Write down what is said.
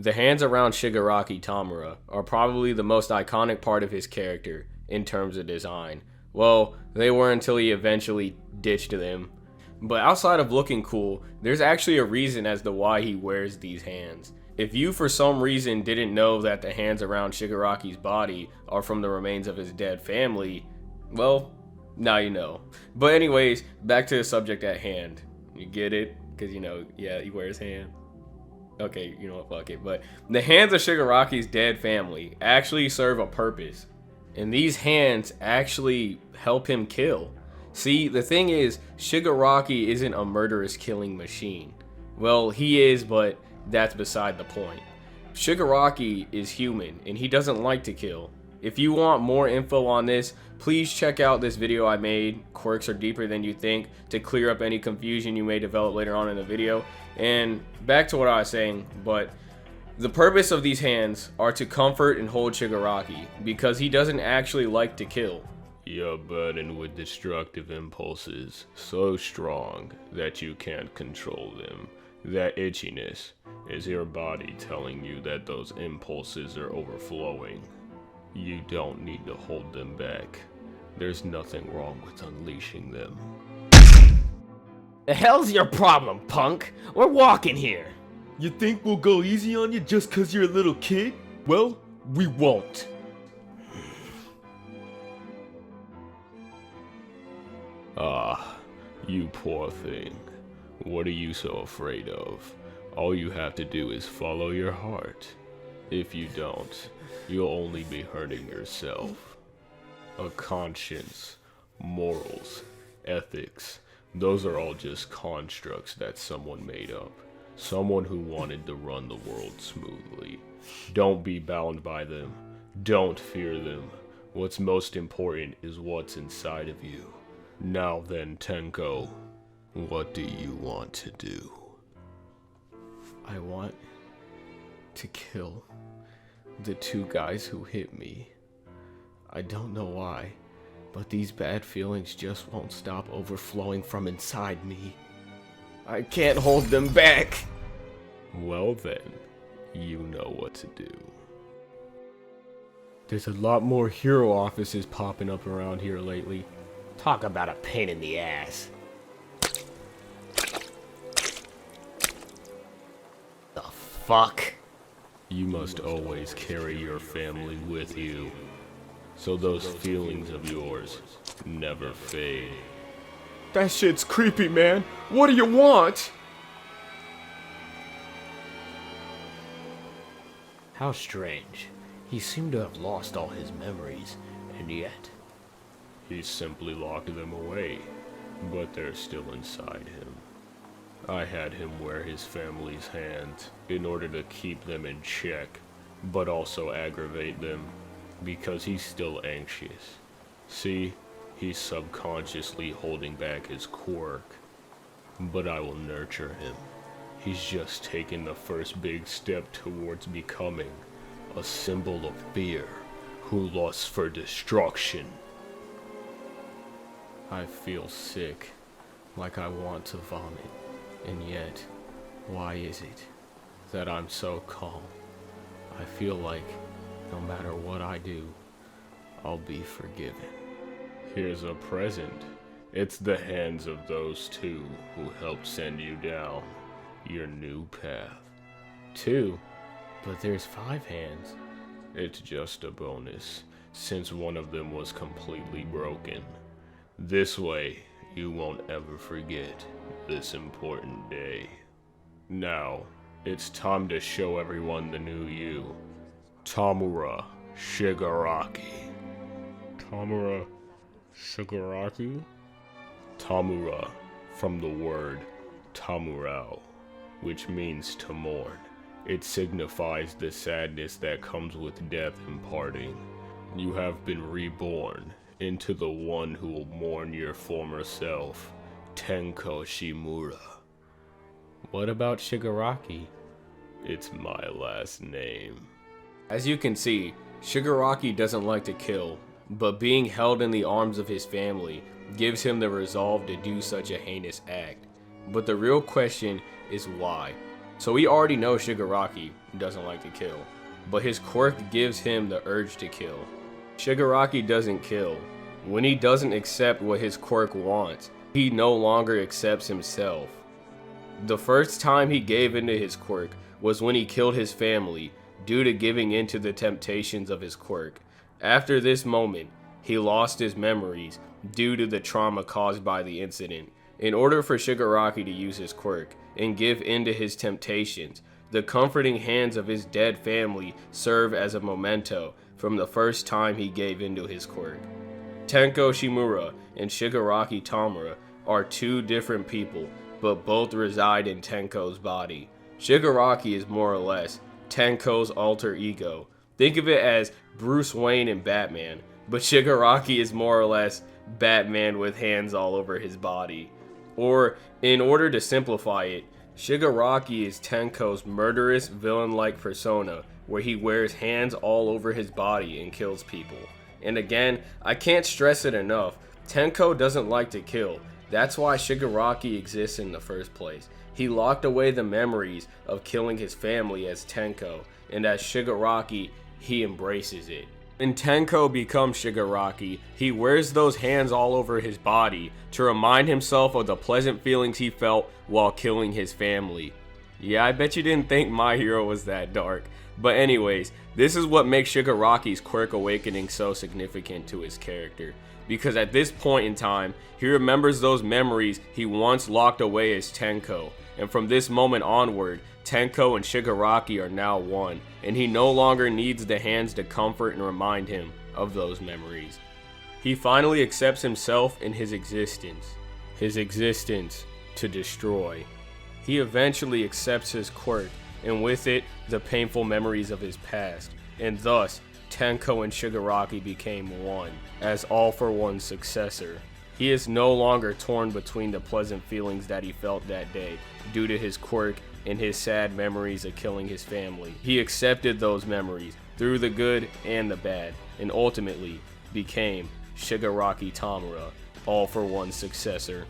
The hands around Shigaraki Tamura are probably the most iconic part of his character in terms of design. Well, they were until he eventually ditched them. But outside of looking cool, there's actually a reason as to why he wears these hands. If you for some reason didn't know that the hands around Shigaraki's body are from the remains of his dead family, well, now you know. But anyways, back to the subject at hand. You get it? Because, yeah, he wears hands. Okay, you know what, fuck it. But the hands of Shigaraki's dead family actually serve a purpose. And these hands actually help him kill. See, the thing is, Shigaraki isn't a murderous killing machine. Well, he is, but that's beside the point. Shigaraki is human, and he doesn't like to kill. If you want more info on this, please check out this video I made, Quirks Are Deeper Than You Think, to clear up any confusion you may develop later on in the video. And back to what I was saying, but the purpose of these hands are to comfort and hold Shigaraki, because he doesn't actually like to kill. You're burdened with destructive impulses, so strong that you can't control them. That itchiness is your body telling you that those impulses are overflowing. You don't need to hold them back. There's nothing wrong with unleashing them. The hell's your problem, punk? We're walking here. You think we'll go easy on you just 'cause you're a little kid? Well, we won't. Ah, you poor thing. What are you so afraid of? All you have to do is follow your heart. If you don't, you'll only be hurting yourself. A conscience, morals, ethics, those are all just constructs that someone made up. Someone who wanted to run the world smoothly. Don't be bound by them. Don't fear them. What's most important is what's inside of you. Now then, Tenko, what do you want to do? I want to kill the two guys who hit me. I don't know why, but these bad feelings just won't stop overflowing from inside me. I can't hold them back. Well then, you know what to do. There's a lot more hero offices popping up around here lately. Talk about a pain in the ass. The fuck? You must always carry your family with you, so those feelings of yours never fade. That shit's creepy, man. What do you want? How strange. He seemed to have lost all his memories, and yet... He simply locked them away, but they're still inside him. I had him wear his family's hands in order to keep them in check, but also aggravate them, because he's still anxious. See, he's subconsciously holding back his quirk, but I will nurture him. He's just taken the first big step towards becoming a symbol of fear who lusts for destruction. I feel sick, like I want to vomit, and yet, why is it that I'm so calm? I feel like no matter what I do, I'll be forgiven. Here's a present. It's the hands of those two who helped send you down your new path. 2? But there's 5 hands. It's just a bonus, since one of them was completely broken. This way, you won't ever forget this important day. Now, it's time to show everyone the new you. Tamura Shigaraki. Tamura Shigaraki? Tamura, from the word tamurao, which means to mourn. It signifies the sadness that comes with death and parting. You have been reborn into the one who will mourn your former self, Tenko Shimura. What about Shigaraki? It's my last name. As you can see, Shigaraki doesn't like to kill, but being held in the arms of his family gives him the resolve to do such a heinous act. But the real question is why. So we already know Shigaraki doesn't like to kill, but his quirk gives him the urge to kill. Shigaraki doesn't kill. When he doesn't accept what his quirk wants, he no longer accepts himself. The first time he gave into his quirk was when he killed his family due to giving into the temptations of his quirk. After this moment, he lost his memories due to the trauma caused by the incident. In order for Shigaraki to use his quirk and give in to his temptations, the comforting hands of his dead family serve as a memento from the first time he gave into his quirk. Tenko Shimura and Shigaraki Tamura are two different people, but both reside in Tenko's body. Shigaraki is more or less Tenko's alter ego. Think of it as Bruce Wayne and Batman, but Shigaraki is more or less Batman with hands all over his body. Or, in order to simplify it, Shigaraki is Tenko's murderous, villain-like persona, where he wears hands all over his body and kills people. And again, I can't stress it enough, Tenko doesn't like to kill. That's why Shigaraki exists in the first place. He locked away the memories of killing his family as Tenko, and as Shigaraki, he embraces it. When Tenko becomes Shigaraki, he wears those hands all over his body to remind himself of the pleasant feelings he felt while killing his family. Yeah, I bet you didn't think My Hero was that dark. But anyways, this is what makes Shigaraki's quirk awakening so significant to his character. Because at this point in time, he remembers those memories he once locked away as Tenko. And from this moment onward, Tenko and Shigaraki are now one, and he no longer needs the hands to comfort and remind him of those memories. He finally accepts himself and his existence to destroy. He eventually accepts his quirk, and with it, the painful memories of his past, and thus, Tenko and Shigaraki became one, as all for one's successor. He is no longer torn between the pleasant feelings that he felt that day due to his quirk and his sad memories of killing his family. He accepted those memories through the good and the bad, and ultimately became Shigaraki Tamura, all for one's successor.